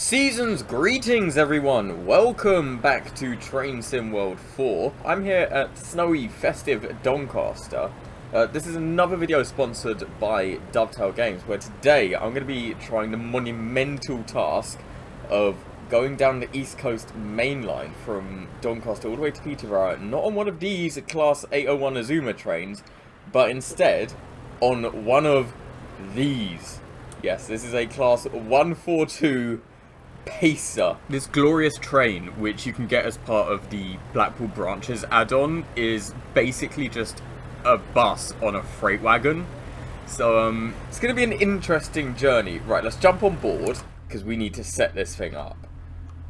Season's greetings, everyone! Welcome back to Train Sim World 4. I'm here at snowy, festive Doncaster. This is another video sponsored by Dovetail Games, where today I'm going to be trying the monumental task of going down the East Coast Mainline from Doncaster all the way to Peterborough, not on one of these Class 801 Azuma trains, but instead on one of these. Yes, this is a Class 142 Pacer. This glorious train, which you can get as part of the Blackpool Branches add-on, is basically just a bus on a freight wagon. So, it's going to be an interesting journey. Right, let's jump on board, because we need to set this thing up.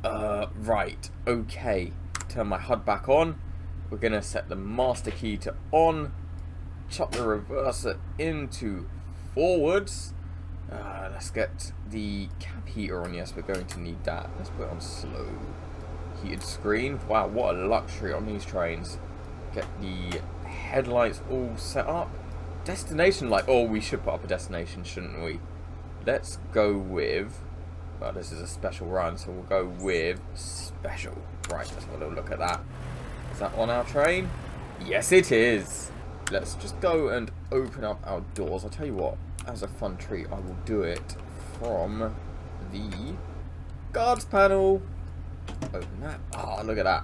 Right, okay. Turn my HUD back on. We're going to set the master key to on. Chuck the reverser into forwards. Let's get the cap heater on. Yes, we're going to need that. Let's put it on slow heated screen. Wow, what a luxury on these trains. Get the headlights all set up. Destination light. Oh, we should put up a destination, shouldn't we? Let's go with... well, this is a special run, so we'll go with special. Right, let's have a little look at that. Is that on our train? Yes, it is. Let's just go and open up our doors. I'll tell you what. As a fun treat, I will do it from the guards panel. Open that. Ah, look at that.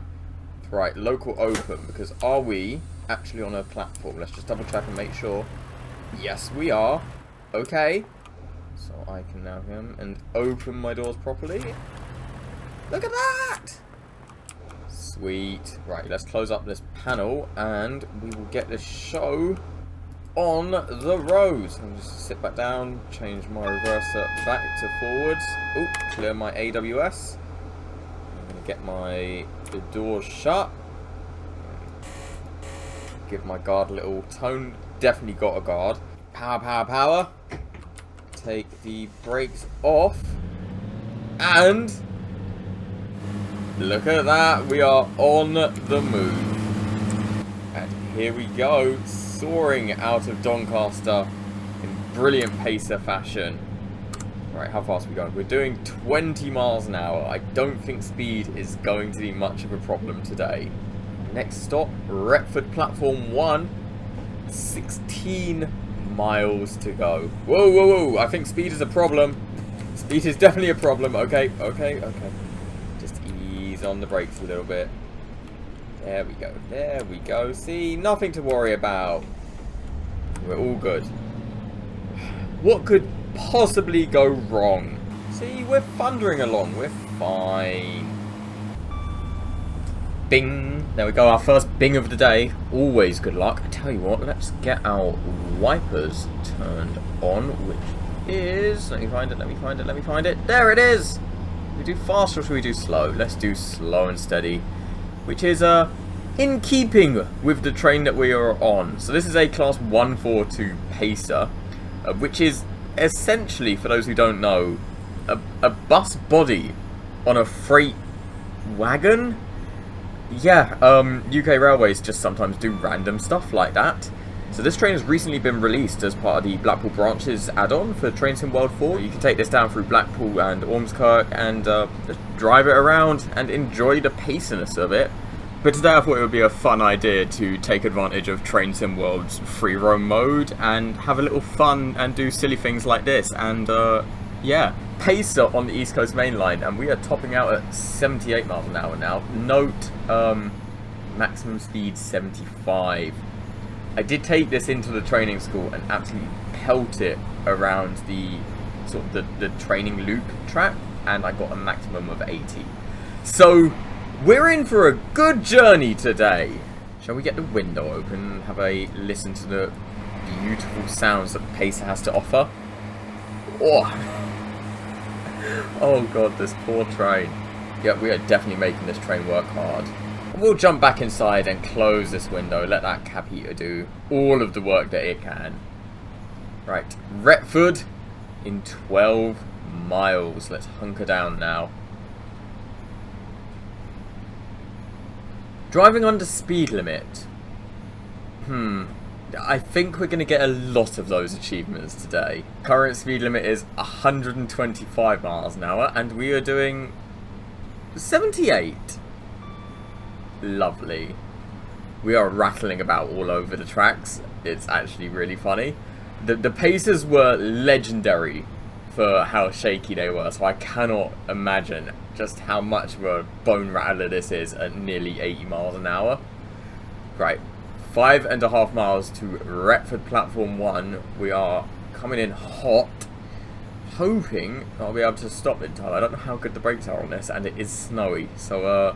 Right, local open, because are we actually on a platform? Let's just double check and make sure. Yes, we are. Okay. So I can now come and open my doors properly. Look at that! Sweet. Right, let's close up this panel and we will get this show on the road. So I'll just sit back down, change my reverser back to forwards. Oh, clear my AWS. I'm going to get the doors shut. Give my guard a little tone. Definitely got a guard. Power, power, power. Take the brakes off. And look at that. We are on the move. And here we go. Soaring out of Doncaster in brilliant pacer fashion. Right, how fast are we going? We're doing 20 miles an hour. I don't think speed is going to be much of a problem today. Next stop, Retford Platform 1. 16 miles to go. Whoa, whoa, whoa. I think speed is a problem. Speed is definitely a problem. Okay, okay, okay. Just ease on the brakes a little bit. There we go. There we go. See, nothing to worry about. We're all good. What could possibly go wrong? See, we're thundering along. We're fine. Bing. There we go. Our first bing of the day. Always good luck. I tell you what, let's get our wipers turned on, which is... let me find it, let me find it, let me find it. There it is! Should we do fast or should we do slow? Let's do slow and steady. Which is in keeping with the train that we are on. So this is a Class 142 Pacer, which is essentially, for those who don't know, a bus body on a freight wagon. Yeah, UK Railways just sometimes do random stuff like that. So this train has recently been released as part of the Blackpool Branches add-on for Train Sim World 4. You can take this down through Blackpool and Ormskirk and just drive it around and enjoy the paciness of it. But today I thought it would be a fun idea to take advantage of Train Sim World's free roam mode and have a little fun and do silly things like this. And yeah, Pacer on the East Coast Mainline, and we are topping out at 78 miles an hour now. Note, maximum speed 75. I did take this into the training school and absolutely pelt it around the sort of the training loop track, and I got a maximum of 80. So we're in for a good journey today. Shall we get the window open and have a listen to the beautiful sounds that the Pacer has to offer? Oh, oh god, this poor train. Yeah, we are definitely making this train work hard. We'll jump back inside and close this window. Let that cap heater do all of the work that it can. Right, Retford in 12 miles. Let's hunker down now. Driving under speed limit. I think we're going to get a lot of those achievements today. Current speed limit is 125 miles an hour, and we are doing 78. Lovely. We are rattling about all over the tracks. It's actually really funny. The paces were legendary for how shaky they were, so I cannot imagine just how much of a bone rattler this is at nearly 80 miles an hour. Right. 5.5 miles to Retford Platform 1. We are coming in hot. Hoping I'll be able to stop in time. I don't know how good the brakes are on this, and it is snowy. So,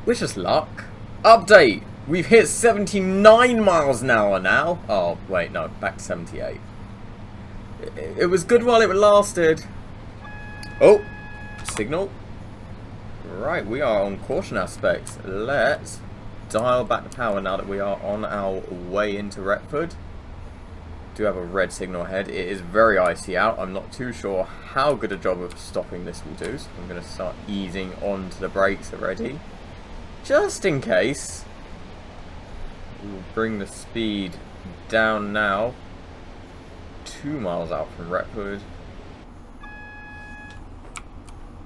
wish us luck. Update! We've hit 79 miles an hour now. Oh, wait, no. Back to 78. It was good while it lasted. Oh! Signal. Right, we are on caution aspects. Let's dial back the power now that we are on our way into Retford. Do have a red signal ahead. It is very icy out. I'm not too sure how good a job of stopping this will do, so I'm going to start easing onto the brakes already, just in case. We'll bring the speed down now. 2 miles out from Retford.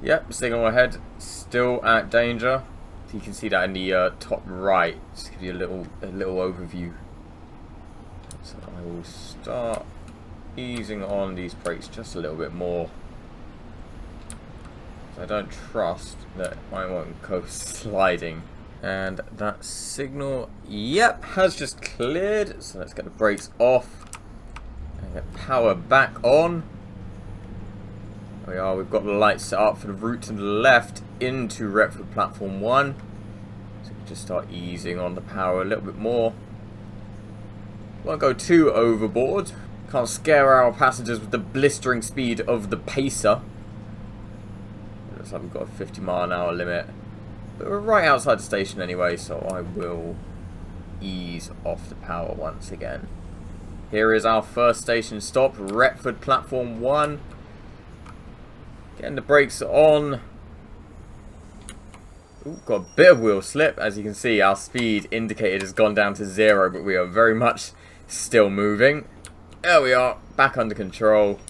Yep, signal ahead. Still at danger. You can see that in the top right. Just give you a little overview. So I will start easing on these brakes just a little bit more. So I don't trust that I won't go sliding. And that signal, yep, has just cleared. So let's get the brakes off and get power back on. There we are. We've got the lights set up for the route to the left into Retford Platform 1. So we just start easing on the power a little bit more. Won't go too overboard. Can't scare our passengers with the blistering speed of the Pacer. It looks like we've got a 50-mile-an-hour limit. But we're right outside the station anyway, so I will ease off the power once again. Here is our first station stop, Retford Platform 1. Getting the brakes on. Ooh, got a bit of wheel slip. As you can see, our speed indicator has gone down to 0, but we are very much still moving. There we are, back under control.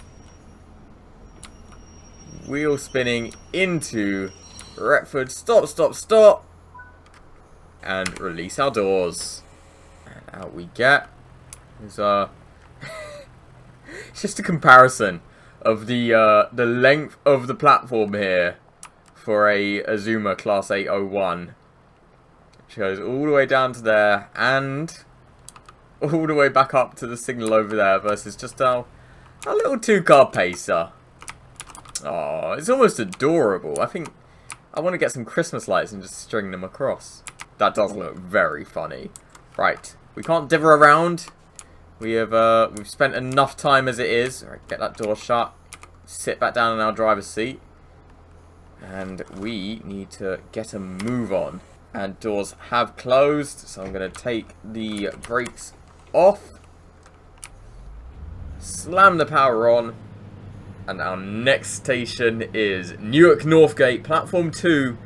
Wheel spinning into Retford. Stop, stop, stop. And release our doors. And out we get. It's just a comparison of the length of the platform here for a Azuma Class 801. Which goes all the way down to there and all the way back up to the signal over there versus just our little 2-car Pacer. Oh, it's almost adorable. I think I want to get some Christmas lights and just string them across. That does look very funny. Right, we can't dither around. We've spent enough time as it is. All right, get that door shut. Sit back down in our driver's seat. And we need to get a move on. And doors have closed, so I'm going to take the brakes off. Slam the power on. And our next station is Newark Northgate, Platform 2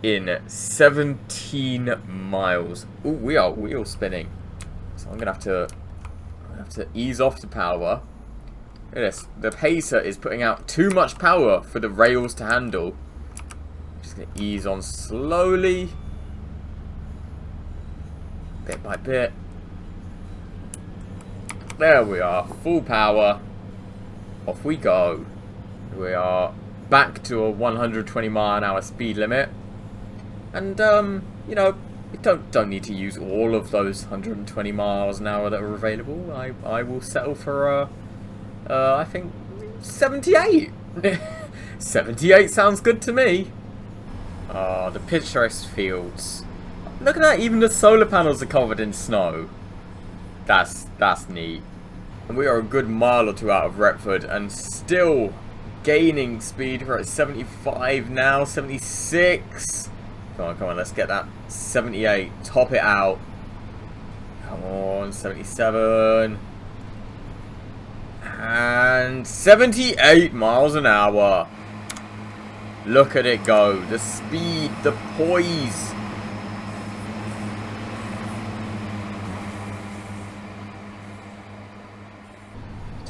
in 17 miles. Ooh, we are wheel spinning. So I'm going to have to ease off the power. Look at this. The Pacer is putting out too much power for the rails to handle. Just going to ease on slowly. Bit by bit. There we are. Full power. Off we go. We are back to a 120 mile an hour speed limit. And, you know, you don't need to use all of those 120 miles an hour that are available. I will settle for, I think, 78. 78 sounds good to me. Oh, the picturesque fields. Look at that, even the solar panels are covered in snow. That's neat. And we are a good mile or two out of Retford and still gaining speed. We're at 75 now, 76. Come on, let's get that 78. Top it out. Come on, 77. And 78 miles an hour. Look at it go. The speed, the poise.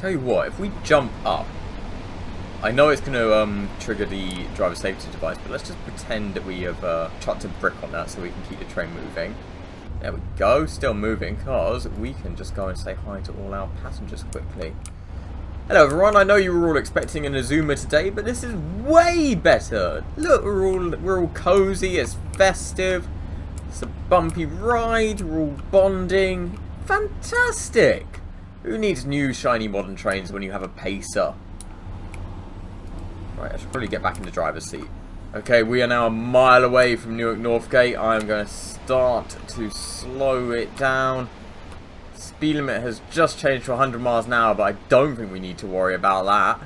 Tell you what, if we jump up, I know it's going to trigger the driver safety device, but let's just pretend that we have chucked a brick on that so we can keep the train moving. There we go, still moving, because we can just go and say hi to all our passengers quickly. Hello everyone, I know you were all expecting an Azuma today, but this is way better. Look, we're all cozy, it's festive, it's a bumpy ride, we're all bonding. Fantastic! Who needs new shiny modern trains when you have a pacer? Right, I should probably get back in the driver's seat. Okay, we are now a mile away from Newark Northgate. I'm going to start to slow it down. Speed limit has just changed to 100 miles an hour, but I don't think we need to worry about that.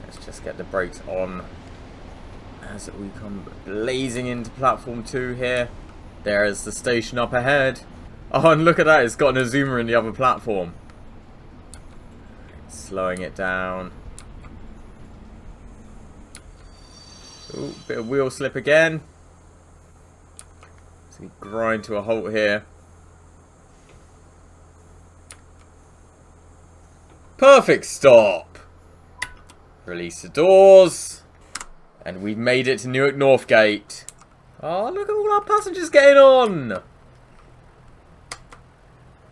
Let's just get the brakes on as we come blazing into platform 2 here. There is the station up ahead. Oh, and look at that, it's got an Azuma in the other platform. Slowing it down. Ooh, bit of wheel slip again. So we grind to a halt here. Perfect stop! Release the doors. And we've made it to Newark Northgate. Oh, look at all our passengers getting on!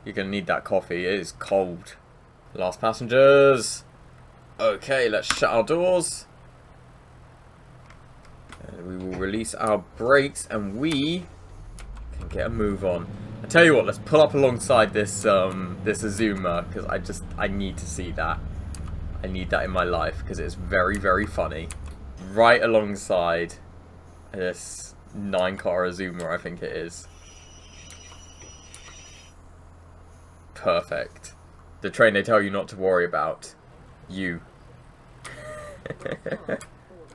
You're going to need that coffee, it is cold. Last passengers. Okay, let's shut our doors. And we will release our brakes and we can get a move on. I tell you what, let's pull up alongside this this Azuma, because I need to see that. I need that in my life because it's very, very funny. Right alongside this 9-car Azuma, I think it is. Perfect. The train they tell you not to worry about. You.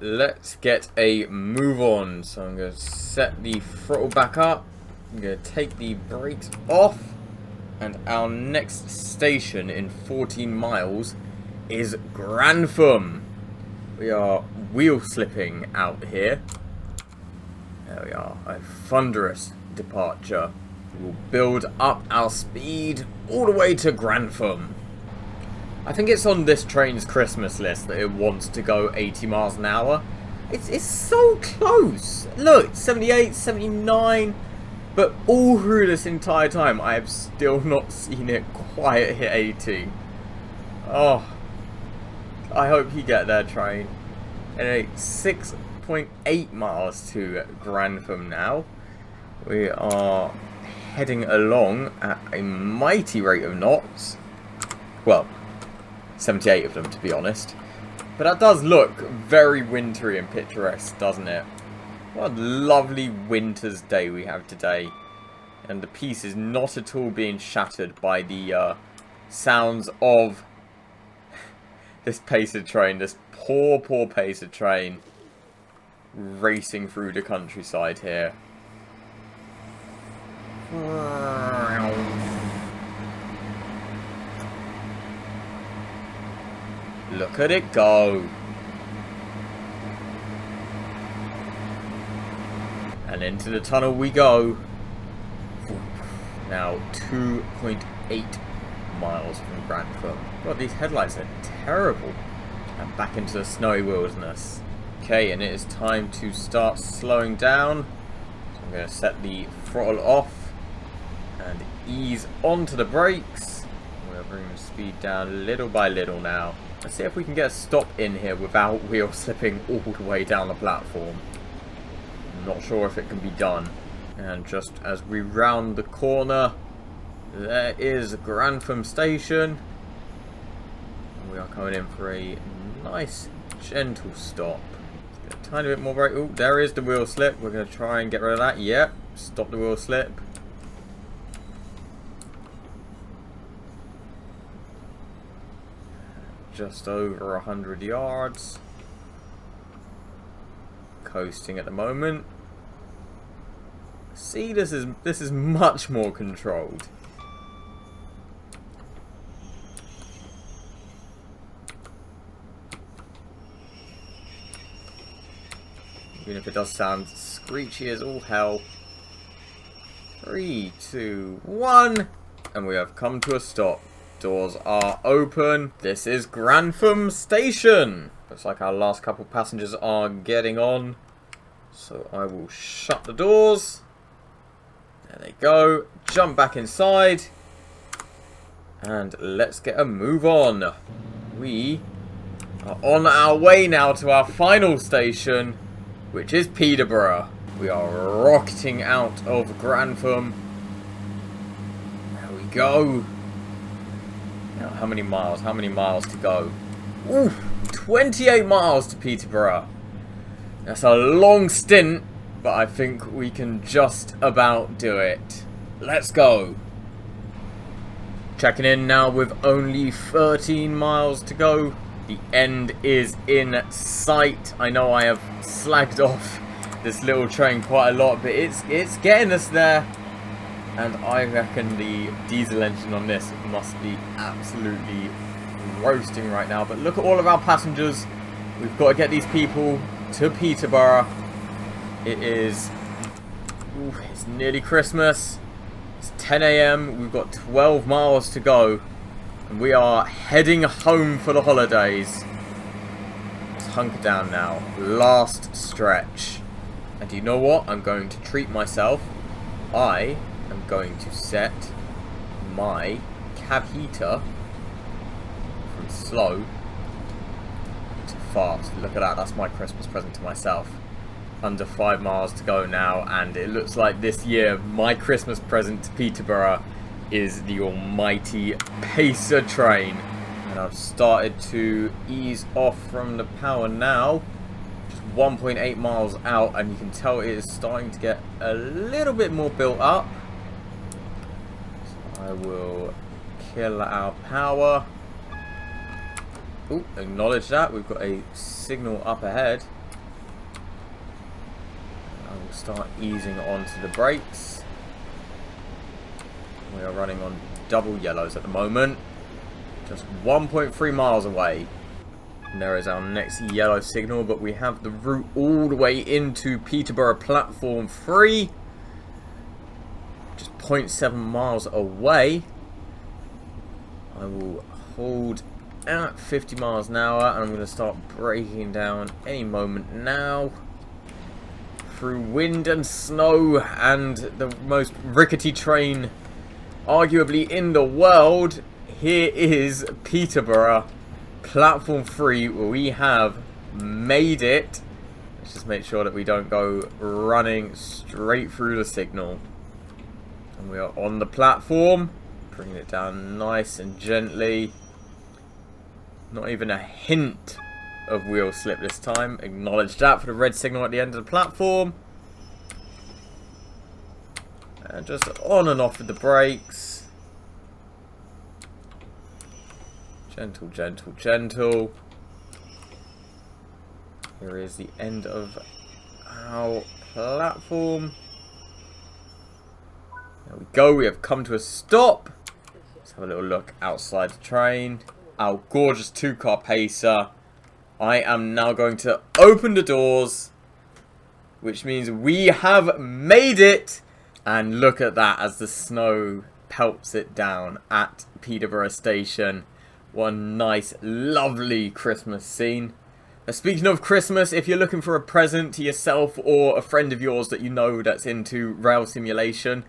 Let's get a move on. So I'm going to set the throttle back up. I'm going to take the brakes off. And our next station in 14 miles is Grantham. We are wheel slipping out here. There we are. A thunderous departure. We'll build up our speed all the way to Grantham. I think it's on this train's Christmas list that it wants to go 80 miles an hour. It's so close. Look, 78, 79. But all through this entire time, I have still not seen it quite hit 80. Oh. I hope you get there, train. Anyway, 6.8 miles to Grantham now. We are heading along at a mighty rate of knots. Well, 78 of them, to be honest. But that does look very wintry and picturesque, doesn't it? What a lovely winter's day we have today. And the peace is not at all being shattered by the sounds of this pacer train. This poor, poor pacer train racing through the countryside here. Look at it go. And into the tunnel we go. Now 2.8 miles from Grantham. God, these headlights are terrible. And back into the snowy wilderness. Okay, and it is time to start slowing down. So I'm going to set the throttle off and ease onto the brakes. We'll bring the speed down little by little now. Let's see if we can get a stop in here without wheel slipping all the way down the platform. I'm not sure if it can be done. And just as we round the corner, there is Grantham Station. And we are coming in for a nice, gentle stop. Let's get a tiny bit more brake. Oh, there is the wheel slip. We're going to try and get rid of that. Yep, stop the wheel slip. Just over 100 yards. Coasting at the moment. See, this is much more controlled. Even if it does sound screechy as all hell. 3, 2, 1, and we have come to a stop. Doors are open. This is Grantham Station. Looks like our last couple passengers are getting on. So I will shut the doors. There they go. Jump back inside. And let's get a move on. We are on our way now to our final station, which is Peterborough. We are rocketing out of Grantham. There we go. Now, how many miles? How many miles to go? Ooh, 28 miles to Peterborough. That's a long stint, but I think we can just about do it. Let's go. Checking in now with only 13 miles to go. The end is in sight. I know I have slagged off this little train quite a lot, but it's getting us there. And I reckon the diesel engine on this must be absolutely roasting right now. But look at all of our passengers. We've got to get these people to Peterborough. It's nearly Christmas. It's 10 AM. We've got 12 miles to go. And we are heading home for the holidays. Let's hunker down now. Last stretch. And you know what? I'm going to treat myself. I'm going to set my cab heater from slow to fast. Look at that. That's my Christmas present to myself. Under 5 miles to go now, and it looks like this year my Christmas present to Peterborough is the almighty Pacer train. And I've started to ease off from the power now. Just 1.8 miles out, and you can tell it is starting to get a little bit more built up. So I will kill our power. Ooh, acknowledge that. We've got a signal up ahead. I will start easing onto the brakes. We are running on double yellows at the moment. Just 1.3 miles away. And there is our next yellow signal, but we have the route all the way into Peterborough Platform 3. Just 0.7 miles away. I will hold at 50 miles an hour, and I'm going to start braking down any moment now. Through wind and snow and the most rickety train arguably in the world, here is Peterborough Platform 3. We have made it. Let's just make sure that we don't go running straight through the signal. And we are on the platform. Bringing it down nice and gently. Not even a hint of wheel slip this time. Acknowledge that for the red signal at the end of the platform. And just on and off with the brakes. Gentle, gentle, gentle. Here is the end of our platform. There we go. We have come to a stop. Let's have a little look outside the train. Our gorgeous two-car Pacer. I am now going to open the doors, which means we have made it. And look at that as the snow pelts it down at Peterborough Station. One nice, lovely Christmas scene. Speaking of Christmas, if you're looking for a present to yourself or a friend of yours that you know that's into rail simulation,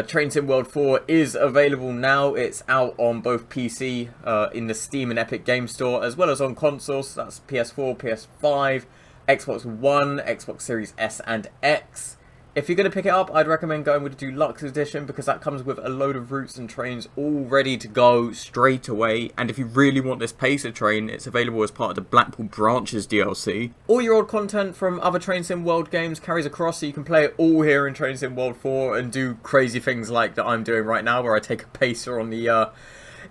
Train Sim World 4 is available now. It's out on both PC in the Steam and Epic Game Store, as well as on consoles. That's PS4, PS5, Xbox One, Xbox Series S and X. If you're going to pick it up, I'd recommend going with the Deluxe Edition, because that comes with a load of routes and trains all ready to go straight away. And if you really want this Pacer train, it's available as part of the Blackpool Branches DLC. All your old content from other Train Sim World games carries across, so you can play it all here in Train Sim World 4 and do crazy things like that I'm doing right now, where I take a Pacer on the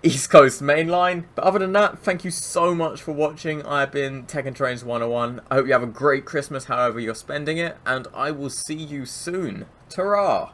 East Coast Mainline. But other than that, thank you so much for watching. I've been Tech and Trains 101. I hope you have a great Christmas however you're spending it, and I will see you soon. Ta-ra!